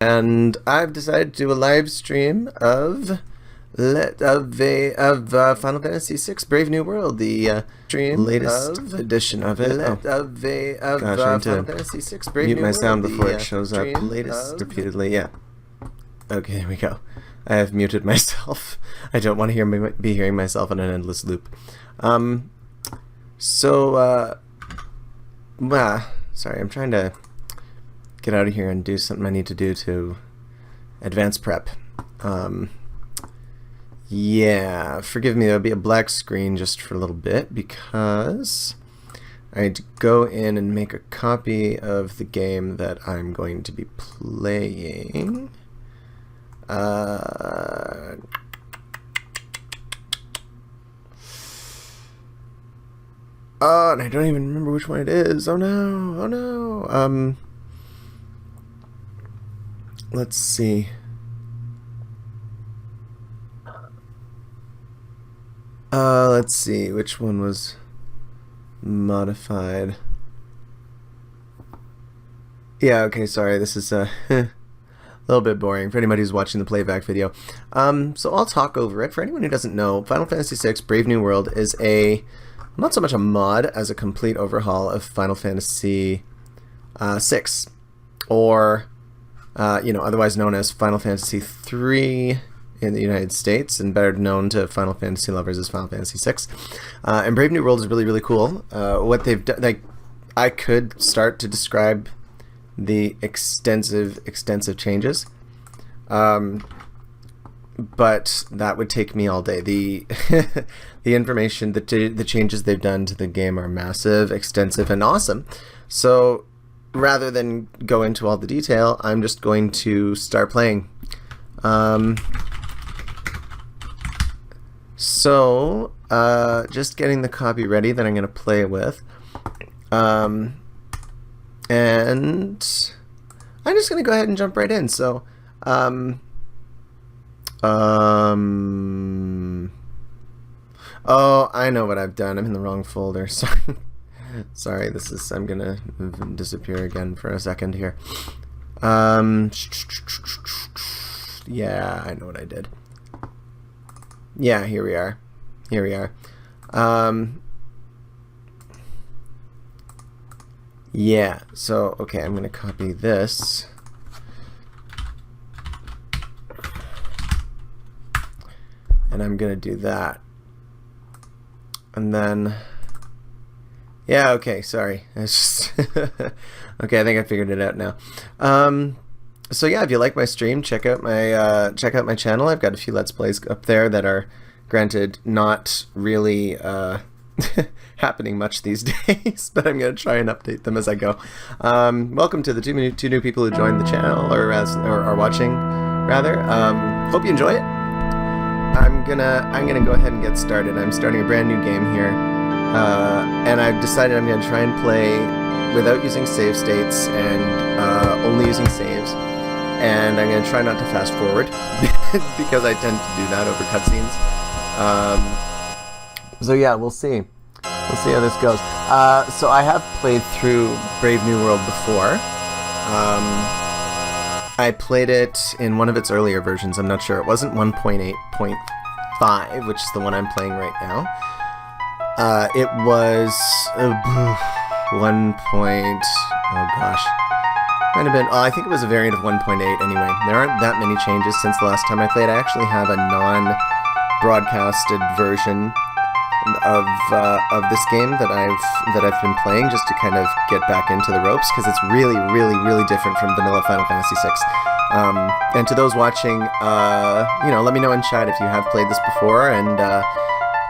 and I've decided to do a live stream of Final Fantasy VI Brave New World, the latest edition of it. Gosh, I need to mute my sound before it shows up repeatedly. Yeah. Okay, there we go. I have muted myself. I don't want to be hearing myself in an endless loop. Sorry, I'm trying to get out of here and do something I need to do to advance prep. Yeah, forgive me, there'll be a black screen just for a little bit because I had to go in and make a copy of the game that I'm going to be playing. And I don't even remember which one it is. Oh no. Let's see. Let's see, which one was modified? Yeah, okay, sorry, this is a little bit boring for anybody who's watching the playback video. So I'll talk over it. For anyone who doesn't know, Final Fantasy VI Brave New World is not so much a mod as a complete overhaul of Final Fantasy VI, or otherwise known as Final Fantasy III in the United States, and better known to Final Fantasy lovers as Final Fantasy VI. And Brave New World is really, really cool. What they've done, I could start to describe the extensive changes, but that would take me all day. The information, the changes they've done to the game are massive, extensive, and awesome. So rather than go into all the detail, I'm just going to start playing. Just getting the copy ready that I'm going to play with. And I'm just going to go ahead and jump right in. So, oh, I know what I've done. I'm in the wrong folder. Sorry. Sorry, I'm going to disappear again for a second here. Yeah, I know what I did. Yeah, here we are. Yeah, so, okay, I'm going to copy this. And I'm going to do that. And then, yeah, okay, sorry. It's just okay, I think I figured it out now. So yeah, if you like my stream, check out my channel. I've got a few Let's Plays up there that are, granted, not really happening much these days, but I'm going to try and update them as I go. Welcome to the two new people who joined the channel, or are watching, rather. Hope you enjoy it. I'm gonna go ahead and get started. I'm starting a brand new game here, and I've decided I'm going to try and play without using save states and only using saves. And I'm going to try not to fast forward because I tend to do that over cutscenes. So yeah, we'll see. We'll see how this goes. So I have played through Brave New World before. I played it in one of its earlier versions. I'm not sure. It wasn't 1.8.5, which is the one I'm playing right now. It was 1. Oh gosh. Might have been, I think it was a variant of 1.8 anyway. There aren't that many changes since the last time I played. I actually have a non-broadcasted version of this game that I've been playing just to kind of get back into the ropes, because it's really, really, really different from vanilla Final Fantasy VI. And to those watching, let me know in chat if you have played this before, and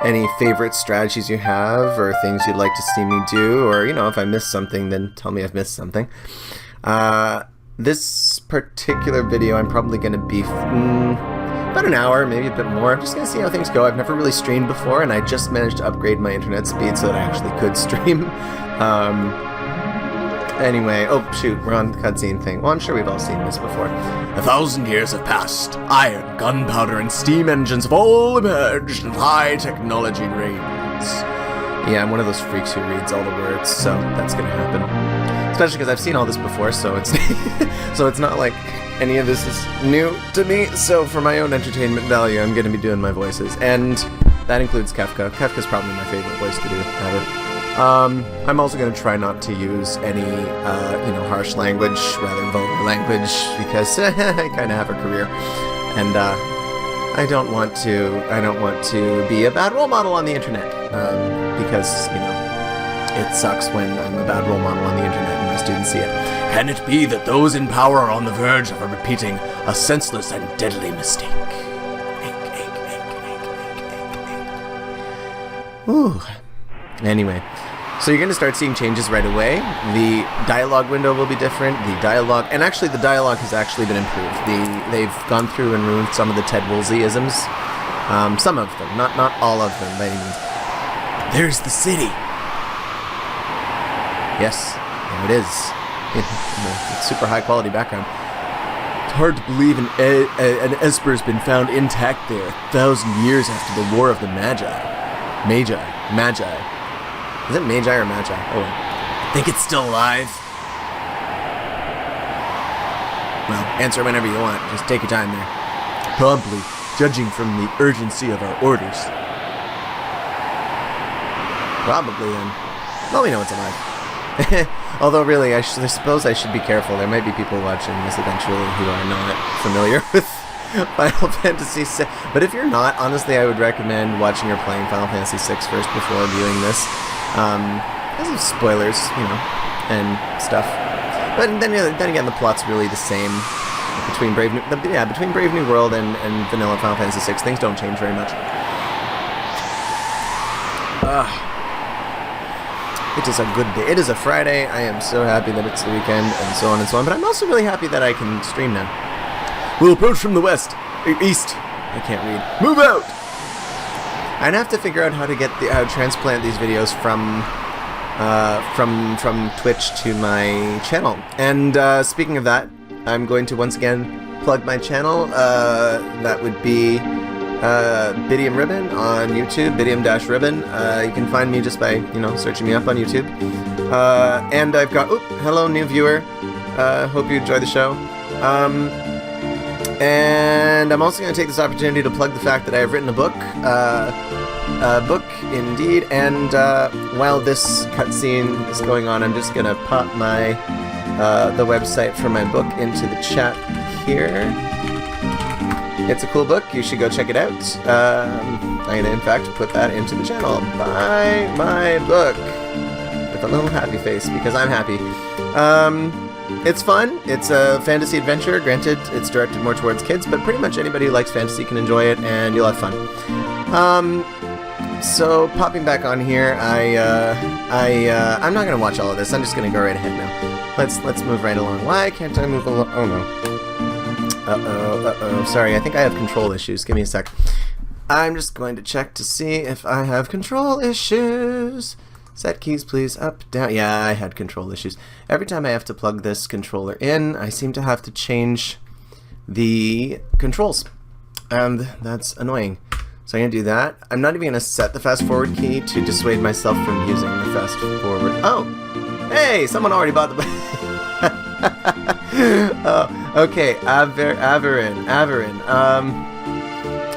any favorite strategies you have, or things you'd like to see me do, or if I missed something, then tell me I've missed something. This particular video I'm probably going to be about an hour, maybe a bit more. I'm just going to see how things go. I've never really streamed before, and I just managed to upgrade my internet speed so that I actually could stream. Anyway, oh shoot, we're on the cutscene thing. Well, I'm sure we've all seen this before. 1,000 years have passed. Iron, gunpowder, and steam engines have all emerged, and high technology reigns. Yeah, I'm one of those freaks who reads all the words, so that's gonna happen. Especially because I've seen all this before, so it's so it's not like any of this is new to me. So for my own entertainment value, I'm going to be doing my voices, and that includes Kefka. Kefka's probably my favorite voice to do ever. I'm also going to try not to use any, harsh language, rather vulgar language, because I kind of have a career, and I don't want to be a bad role model on the internet, because it sucks when I'm a bad role model on the internet and my students see it. Can it be that those in power are on the verge of repeating a senseless and deadly mistake? Ooh. Anyway, so you're going to start seeing changes right away. The dialogue window will be different. The dialogue has actually been improved. They've gone through and removed some of the Ted Woolsey-isms. Some of them, not all of them by any means. There's the city. Yes, there it is. In super high quality background. It's hard to believe an Esper's been found intact there 1,000 years after the War of the Magi. Is it Magi or Magi? Oh, think it's still alive? Well, answer whenever you want. Just take your time there. Promptly, judging from the urgency of our orders. Probably, then. Well, we know it's alive. Although, really, I suppose I should be careful. There might be people watching this eventually who are not familiar with Final Fantasy VI. But if you're not, honestly, I would recommend watching or playing Final Fantasy VI first before viewing this. Because of spoilers, and stuff. But then again, the plot's really the same between Brave New World and vanilla Final Fantasy VI. Things don't change very much. It is a good day. It is a Friday. I am so happy that it's the weekend, and so on and so on. But I'm also really happy that I can stream now. We'll approach from the west, east. I can't read. Move out. I'd have to figure out how to transplant these videos from Twitch to my channel. And speaking of that, I'm going to once again plug my channel. That would be Bidium Ribbon on YouTube, Bidium-Ribbon. You can find me just by, searching me up on YouTube. And I've got, hello, new viewer. Hope you enjoy the show. And I'm also going to take this opportunity to plug the fact that I have written a book. Book, indeed. And while this cutscene is going on, I'm just going to pop the website for my book into the chat here. It's a cool book. You should go check it out. I'm going to, in fact, put that into the channel. Buy my book. With a little happy face, because I'm happy. It's fun. It's a fantasy adventure. Granted, it's directed more towards kids, but pretty much anybody who likes fantasy can enjoy it, and you'll have fun. So, popping back on here, I'm not going to watch all of this. I'm just going to go right ahead now. Let's move right along. Why can't I move along? Oh, no. Uh-oh. Sorry, I think I have control issues. Give me a sec. I'm just going to check to see if I have control issues. Set keys, please. Up, down. Yeah, I had control issues. Every time I have to plug this controller in, I seem to have to change the controls. And that's annoying. So I'm going to do that. I'm not even going to set the fast forward key to dissuade myself from using the fast forward. Oh! Hey! Someone already bought the... Oh, okay, Averin.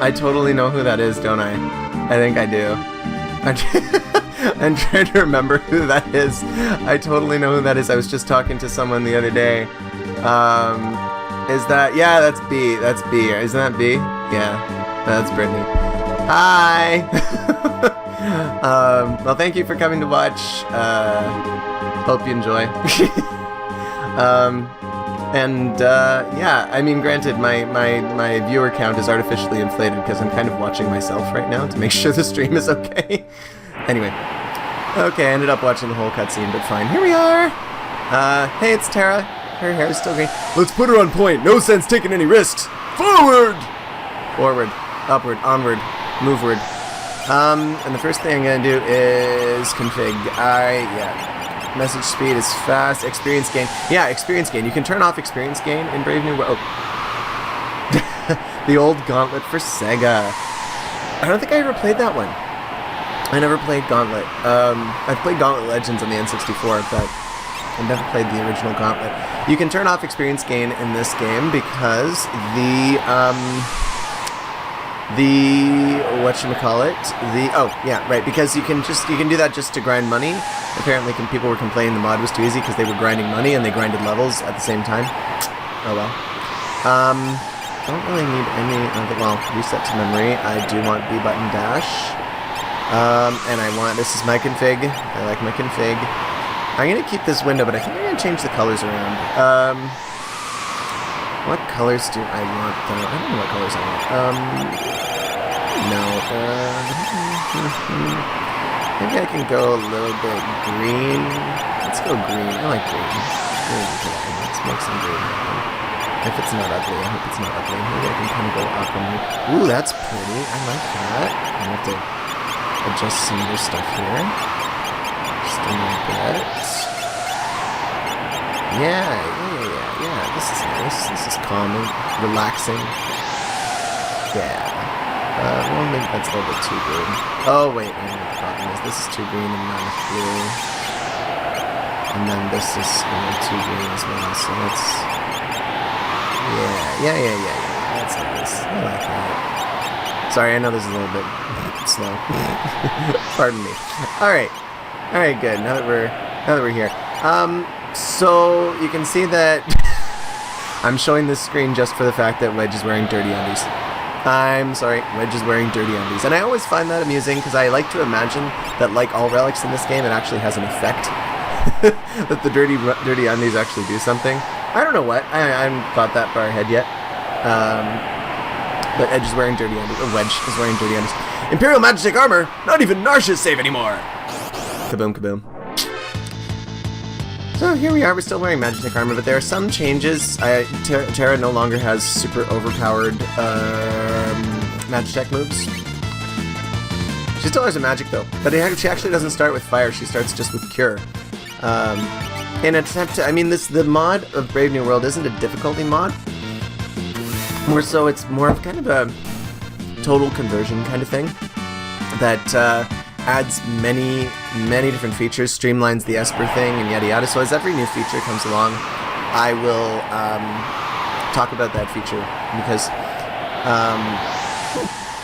I totally know who that is, don't I? I think I do. I'm trying to remember who that is. I totally know who that is. I was just talking to someone the other day. Is that... Yeah, that's B. That's B. Isn't that B? Yeah, that's Brittany. Hi! Well, thank you for coming to watch. Hope you enjoy. Yeah, I mean, granted, my viewer count is artificially inflated because I'm kind of watching myself right now to make sure the stream is okay. Anyway. Okay, I ended up watching the whole cutscene, but fine. Here we are! Hey, it's Tara. Her hair is still green. Let's put her on point. No sense taking any risks. Forward! Forward. Upward. Onward. Moveward. And the first thing I'm gonna do is config. Yeah. Message speed is fast. Experience gain. Yeah, experience gain. You can turn off experience gain in Brave New World. Oh. The old Gauntlet for Sega. I don't think I ever played that one. I never played Gauntlet. I've played Gauntlet Legends on the N64, but I've never played the original Gauntlet. You can turn off experience gain in this game because because you can do that just to grind money. Apparently people were complaining the mod was too easy because they were grinding money and they grinded levels at the same time. Oh well. Don't really need any of it. Well, reset to memory. I do want B button dash. And I want, this is my config. I like my config. I'm gonna keep this window, but I think I'm gonna change the colors around. What colors do I want though? I don't know what colors I want. Maybe I can go a little bit green. Let's go green. I like green. Let's make some green happen. If it's not ugly, I hope it's not ugly. Maybe I can kind of go up and... Ooh, that's pretty. I like that. I have to adjust some other stuff here. Just a little bit. Yeah. This is nice. This is calming, relaxing. Yeah. Well, maybe that's a little bit too green. Oh, wait. I know what the problem is. This is too green and not enough blue. And then this is too green as well. So let's... Yeah. That's nice. I like that. Sorry, I know this is a little bit slow. Pardon me. Alright, good. Now that we're here. So you can see that I'm showing this screen just for the fact that Wedge is wearing dirty undies. I'm sorry, Wedge is wearing dirty undies. And I always find that amusing because I like to imagine that, like all relics in this game, it actually has an effect. That the dirty undies actually do something. I don't know what. I haven't thought that far ahead yet. But Edge is wearing dirty undies. Or Wedge is wearing dirty undies. Imperial Magic armor! Not even Narsha's safe anymore! Kaboom, kaboom. So here we are, we're still wearing Magic armor, but there are some changes. Terra no longer has super overpowered Magitech moves. She still has a magic though, but she actually doesn't start with fire, she starts just with cure. In an attempt to, the mod of Brave New World isn't a difficulty mod. More so, it's more of kind of a total conversion kind of thing that adds many different features, streamlines the esper thing, and yada yada. So as every new feature comes along, I will talk about that feature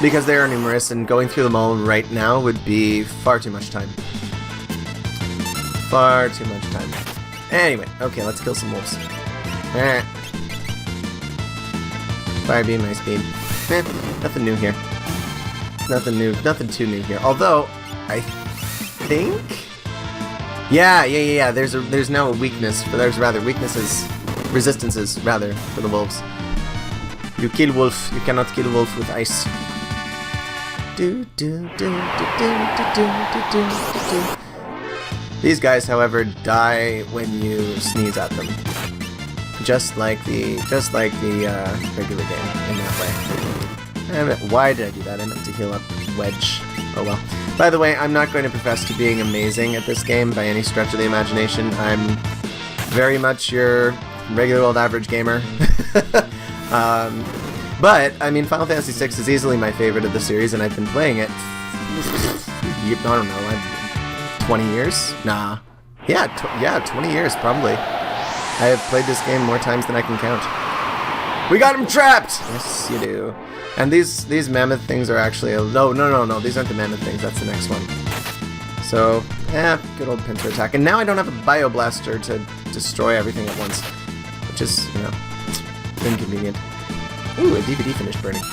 because they are numerous, and going through them all right now would be far too much time. Far too much time. Anyway, okay, let's kill some wolves. Fire beam, ice beam. Nothing new here. Nothing too new here. Although, I think... Yeah. There's now a weakness. Resistances, rather, for the wolves. You kill wolf, you cannot kill wolf with ice. These guys, however, die when you sneeze at them. Just like the regular game in that way. Why did I do that? I meant to heal up Wedge. Oh well. By the way, I'm not going to profess to being amazing at this game by any stretch of the imagination. I'm very much your regular old average gamer. But, Final Fantasy VI is easily my favorite of the series, and I've been playing it, I don't know, 20 years? Nah. Yeah, 20 years, probably. I have played this game more times than I can count. We got him trapped! Yes, you do. And these mammoth things are actually... No, these aren't the mammoth things, that's the next one. So, good old pincer attack. And now I don't have a bioblaster to destroy everything at once, which is, inconvenient. Ooh, a DVD finished burning.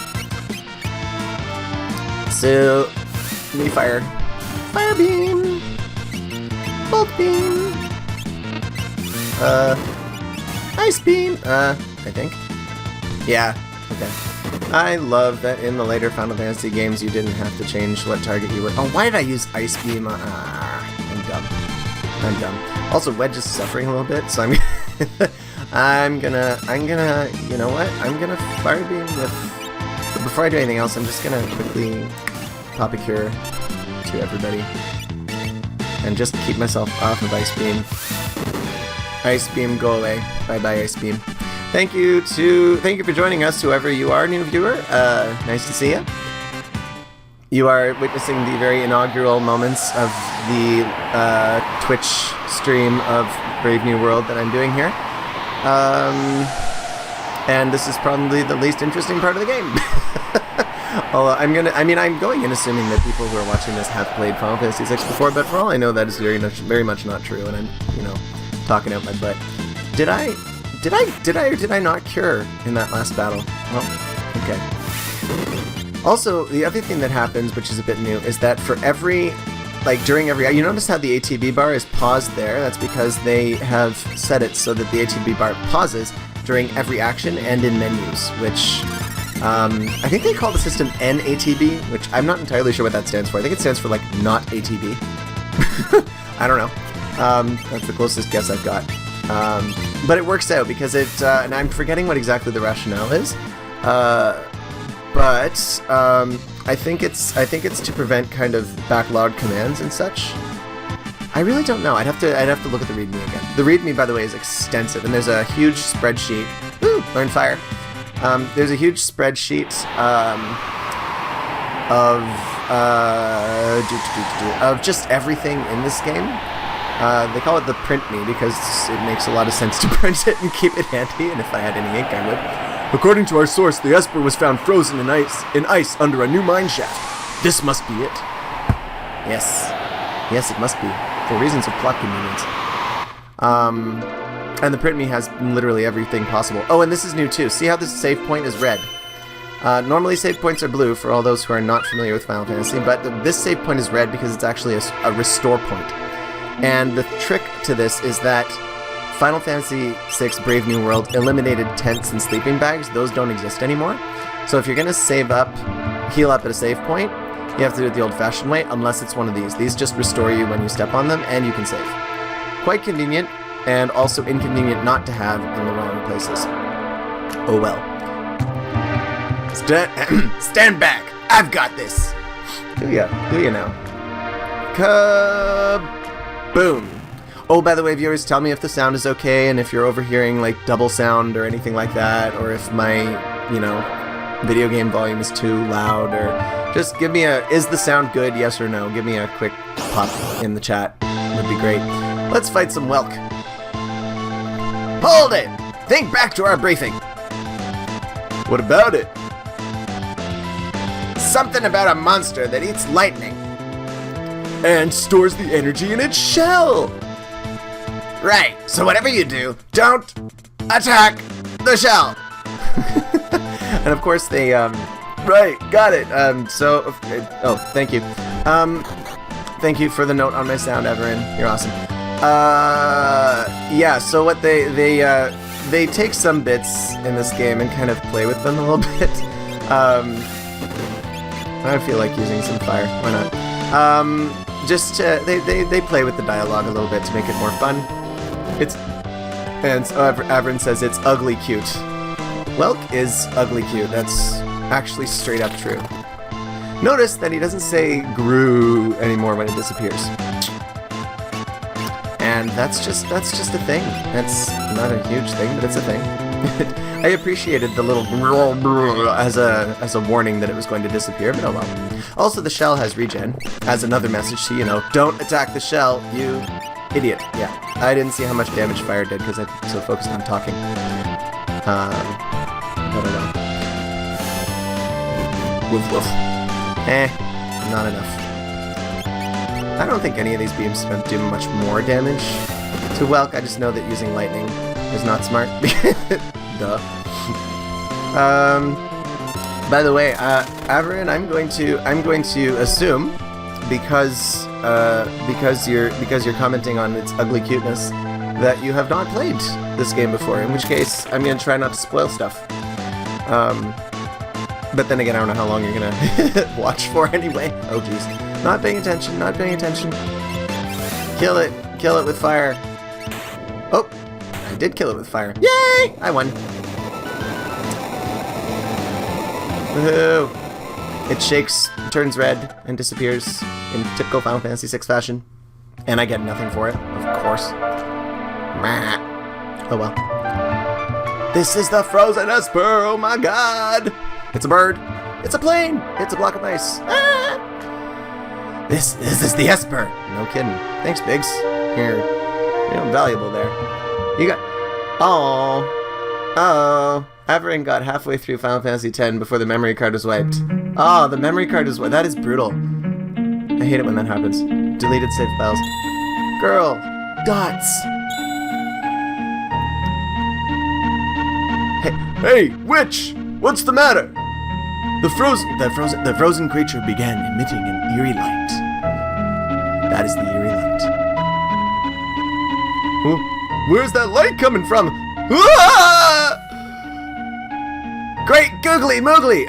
So, me fire. Fire beam! Bolt beam! Ice beam! I think. Yeah, okay. I love that in the later Final Fantasy games you didn't have to change what target you were... Oh, why did I use Ice Beam? I'm dumb. Also, Wedge is suffering a little bit, so I'm gonna, you know what? I'm gonna Fire Beam with... But before I do anything else, I'm just gonna quickly pop a cure to everybody. And just keep myself off of Ice Beam. Ice Beam, go away. Bye-bye, Ice Beam. Thank you for joining us, whoever you are, new viewer. Nice to see you. You are witnessing the very inaugural moments of the Twitch stream of Brave New World that I'm doing here. And this is probably the least interesting part of the game. Although I'm going in assuming that people who are watching this have played Final Fantasy VI before, but for all I know, that is very much not true, and I'm, talking out my butt. Did I or did I not cure in that last battle? Oh, okay. Also, the other thing that happens, which is a bit new, is that for every, during every, you notice how the ATB bar is paused there? That's because they have set it so that the ATB bar pauses during every action and in menus, which I think they call the system NATB, which I'm not entirely sure what that stands for. I think it stands for, not ATB. I don't know. That's the closest guess I've got. But it works out because it, and I'm forgetting what exactly the rationale is, but I think it's to prevent kind of backlogged commands and such. I really don't know. I'd have to look at the README again. The README, by the way, is extensive, and there's a huge spreadsheet. Ooh, learn fire. There's a huge spreadsheet of just everything in this game. They call it the print me because it makes a lot of sense to print it and keep it handy, and if I had any ink I would. According to our source, the esper was found frozen in ice under a new mine shaft. This must be it. Yes, it must be, for reasons of plot convenience. And the print me has literally everything possible. Oh, and this is new too. See how this save point is red? Normally save points are blue for all those who are not familiar with Final Fantasy, but this save point is red because it's actually a restore point. And the trick to this is that Final Fantasy VI Brave New World eliminated tents and sleeping bags. Those don't exist anymore. So if you're going to heal up at a save point, you have to do it the old-fashioned way, unless it's one of these. These just restore you when you step on them, and you can save. Quite convenient, and also inconvenient not to have in the wrong places. Oh well. Stand back! I've got this! Do ya now? Boom. Oh, by the way, viewers, tell me if the sound is okay, and if you're overhearing, double sound or anything like that, or if my, video game volume is too loud, or just give me is the sound good, yes or no? Give me a quick pop in the chat. Would be great. Let's fight some Welk. Hold it! Think back to our briefing. What about it? Something about a monster that eats lightning. And stores the energy in its shell. Right, so whatever you do, don't attack the shell. And of course they, right, got it. Oh, thank you. Thank you for the note on my sound, Everin. You're awesome. Yeah, so what they take some bits in this game and kind of play with them a little bit. I feel like using some fire, why not? They play with the dialogue a little bit to make it more fun. Averin says it's ugly cute. Welk is ugly cute. That's actually straight up true. Notice that he doesn't say Gru anymore when it disappears. And that's just a thing. That's not a huge thing, but it's a thing. I appreciated the little as a warning that it was going to disappear, but oh well. Also, the shell has regen, as another message to, don't attack the shell, you idiot. Yeah, I didn't see how much damage fire did because I'm so focused on talking. I don't know. Woof woof. Not enough. I don't think any of these beams do much more damage to Welk. I just know that using lightning is not smart. Duh. By the way, Averin, I'm going to assume because you're commenting on its ugly cuteness that you have not played this game before. In which case, I'm gonna try not to spoil stuff. But then again, I don't know how long you're gonna watch for anyway. Oh jeez, not paying attention. Kill it with fire. Oh, I did kill it with fire. Yay! I won. Woohoo! It shakes, turns red, and disappears in typical Final Fantasy VI fashion. And I get nothing for it, of course. Oh well. This is the frozen esper, oh my god! It's a bird. It's a plane. It's a block of ice. Ah! This is the esper. No kidding. Thanks, Biggs. Here. You know, valuable there. You got... Oh. Oh. Averin got halfway through Final Fantasy X before the memory card was wiped. Oh, the memory card was wiped. That is brutal. I hate it when that happens. Deleted save files. Girl. Dots. Hey, witch! What's the matter? The frozen creature began emitting an eerie light. That is the eerie light. Where's that light coming from? Ah! Great googly moogly!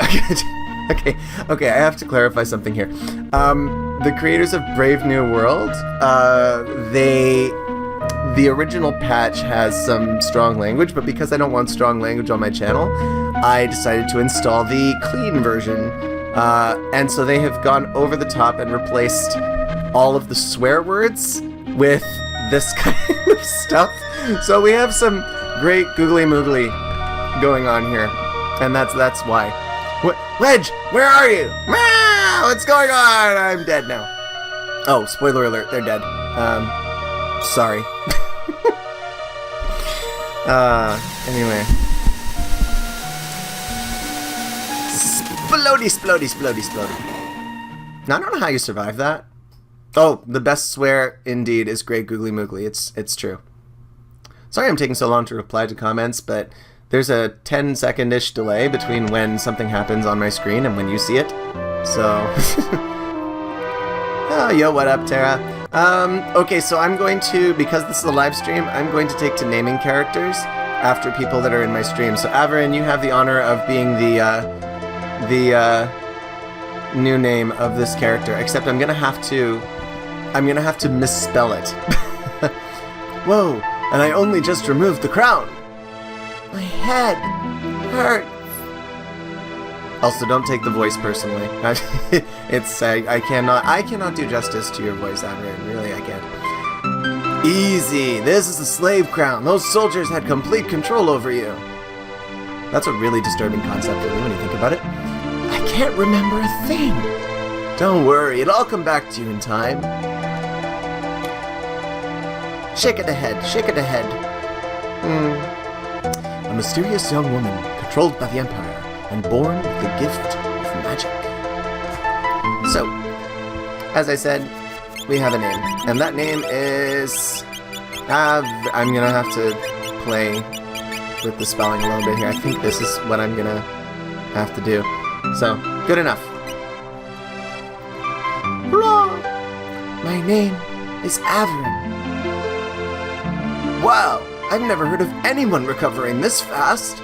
Okay, I have to clarify something here. The creators of Brave New World, the original patch has some strong language, but because I don't want strong language on my channel, I decided to install the clean version. And so they have gone over the top and replaced all of the swear words with this kind of stuff. So we have some great googly moogly going on here. And that's why. Wedge, where are you? Ah, what's going on? I'm dead now. Oh, spoiler alert, they're dead. Sorry. Anyway. Splody. Now, I don't know how you survive that. Oh, the best swear indeed is great googly moogly. It's true. Sorry I'm taking so long to reply to comments, but there's a 10-second-ish delay between when something happens on my screen and when you see it. So... Oh, yo, what up, Tara? Okay, so I'm going to, because this is a live stream, I'm going to take to naming characters after people that are in my stream. So, Averin, you have the honor of being the new name of this character, except I'm gonna have to misspell it. Whoa, and I only just removed the crown. My head hurts. Also, don't take the voice personally. I cannot do justice to your voice, Averin. Really, I can't. Easy. This is the slave crown. Those soldiers had complete control over you. That's a really disturbing concept, really, when you think about it. I can't remember a thing. Don't worry, it'll all come back to you in time. Shake it ahead. A mysterious young woman, controlled by the Empire, and born with the gift of magic. So, as I said, we have a name, and that name is... I'm gonna have to play with the spelling a little bit here. I think this is what I'm gonna have to do. So, good enough. Hurrah! My name is Averin. Wow, I've never heard of anyone recovering this fast.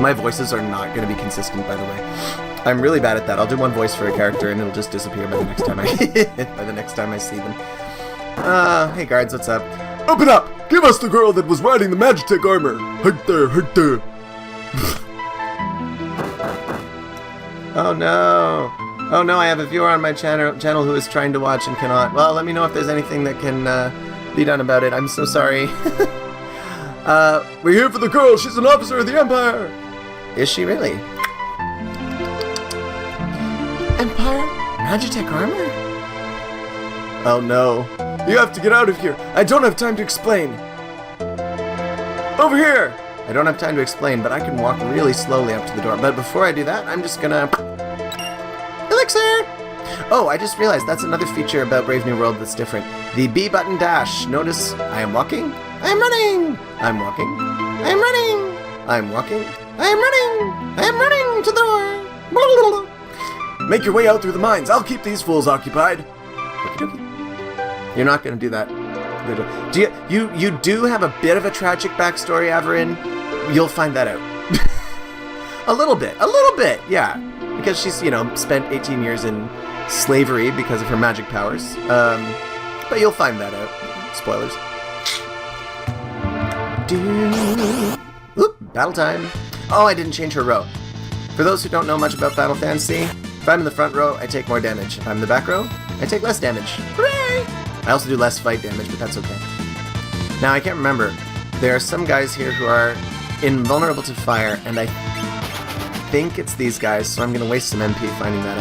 My voices are not going to be consistent, by the way. I'm really bad at that. I'll do one voice for a character and it'll just disappear by the next time I see them. Hey guards, what's up? Open up! Give us the girl that was riding the Magitech armor! Right there! Oh no, I have a viewer on my channel who is trying to watch and cannot. Well, let me know if there's anything that can be done about it. I'm so sorry. We're here for the girl. She's an officer of the Empire. Is she really? Empire? Magitech armor? Oh no. You have to get out of here. I don't have time to explain. Over here! I don't have time to explain, but I can walk really slowly up to the door. But before I do that, I'm just gonna... Elixir! Oh, I just realized that's another feature about Brave New World that's different. The B button dash. Notice I am walking. I am running. I'm walking. I am running. I'm walking. I am running. I am running to the door. Blah, blah, blah. Make your way out through the mines. I'll keep these fools occupied. You're not going to do that. You do have a bit of a tragic backstory, Averin. You'll find that out. a little bit, yeah. Because she's, spent 18 years in slavery because of her magic powers. But you'll find that out. Spoilers. Oop, battle time. Oh, I didn't change her row. For those who don't know much about Final Fantasy, if I'm in the front row, I take more damage. If I'm in the back row, I take less damage. Hooray! I also do less fight damage, but that's okay. Now, I can't remember. There are some guys here who are invulnerable to fire, and I think it's these guys, so I'm going to waste some MP finding that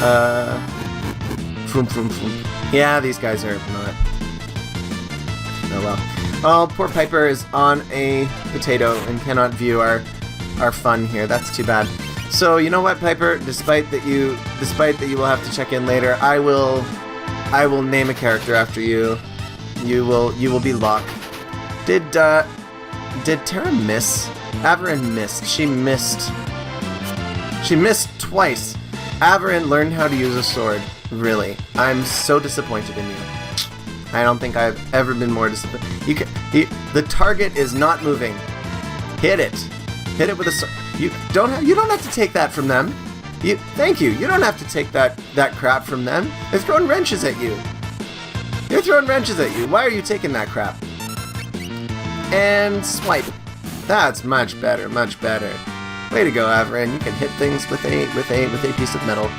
out. Vroom, vroom, vroom. Yeah, these guys are not. Oh well. Oh, poor Piper is on a potato and cannot view our fun here. That's too bad. So you know what, Piper? Despite that you will have to check in later, I will name a character after you. You will be Locke. Did Terra miss? Averin missed. She missed. She missed twice. Averin learned how to use a sword. Really, I'm so disappointed in you. I don't think I've ever been more disappointed. The target is not moving. Hit it. Hit it with a sword. You don't have to take that from them. Thank you. You don't have to take that crap from them. They're throwing wrenches at you. They're throwing wrenches at you. Why are you taking that crap? And swipe. That's much better. Much better. Way to go, Averin. You can hit things with a piece of metal.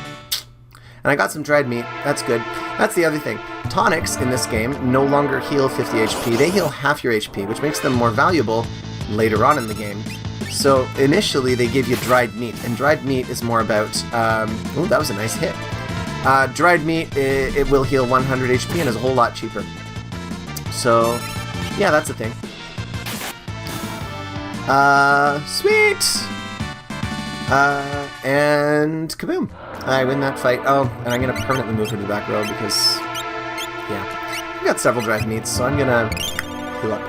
And I got some dried meat. That's good. That's the other thing. Tonics in this game no longer heal 50 HP. They heal half your HP, which makes them more valuable later on in the game. So initially they give you dried meat, and dried meat is more about... oh, that was a nice hit. Dried meat, it will heal 100 HP and is a whole lot cheaper. So, yeah, that's the thing. Sweet! And kaboom! I win that fight. Oh, and I'm going to permanently move her to the back row because, yeah. I've got several dried meats, so I'm going to heal up.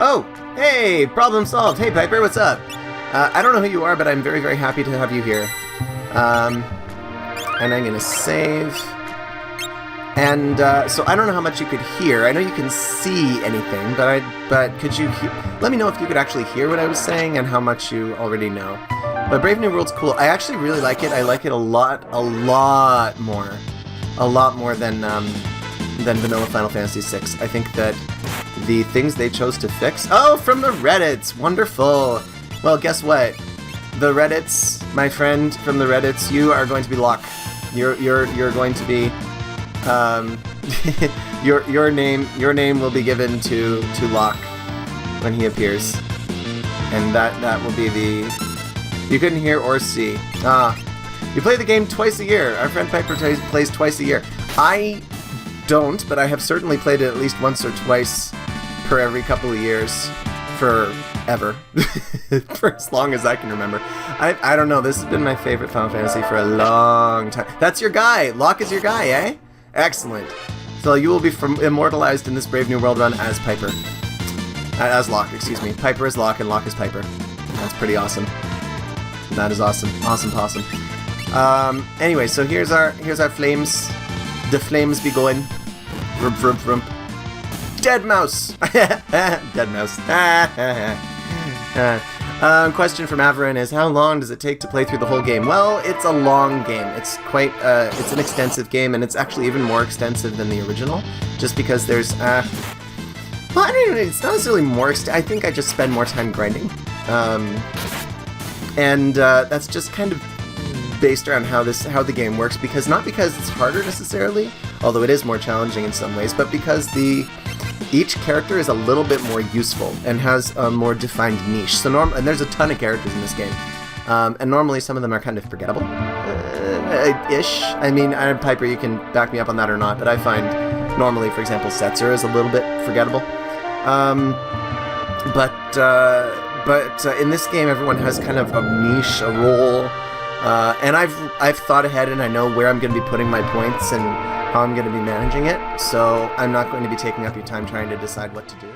Oh! Hey! Problem solved! Hey, Piper, what's up? I don't know who you are, but I'm very, very happy to have you here. And I'm going to save. And, so I don't know how much you could hear. I know you can see anything, but could you let me know if you could actually hear what I was saying and how much you already know. But Brave New World's cool. I actually really like it. I like it a lot more. A lot more than vanilla Final Fantasy VI. I think that the things they chose to fix... Oh, from the Reddits! Wonderful! Well, guess what? The Reddits, my friend from the Reddits, you are going to be Locke. You're going to be... your name will be given to Locke when he appears. And that will be the... You couldn't hear or see. You play the game twice a year. Our friend Piper plays twice a year. I don't, but I have certainly played it at least once or twice per every couple of years. Forever. For as long as I can remember. I don't know. This has been my favorite Final Fantasy for a long time. That's your guy. Locke is your guy, eh? Excellent. So you will be immortalized in this Brave New World run as Piper. As Locke, excuse me. Piper is Locke and Locke is Piper. That's pretty awesome. That is awesome. Awesome possum. Anyway, so here's our flames. The flames be going. Rump, rump, rump. Dead mouse! Dead mouse. Question from Averin is, how long does it take to play through the whole game? Well, it's a long game. It's quite, it's an extensive game, and it's actually even more extensive than the original, just because there's, well, I don't even, it's not necessarily more I think I just spend more time grinding. And that's just kind of based around how the game works, because not because it's harder necessarily, although it is more challenging in some ways, but because each character is a little bit more useful and has a more defined niche. So and there's a ton of characters in this game, and normally some of them are kind of forgettable, ish. I mean, Piper, you can back me up on that or not, but I find normally, for example, Setzer is a little bit forgettable. But in this game, everyone has kind of a niche, a role, and I've thought ahead, and I know where I'm going to be putting my points and how I'm going to be managing it, so I'm not going to be taking up your time trying to decide what to do.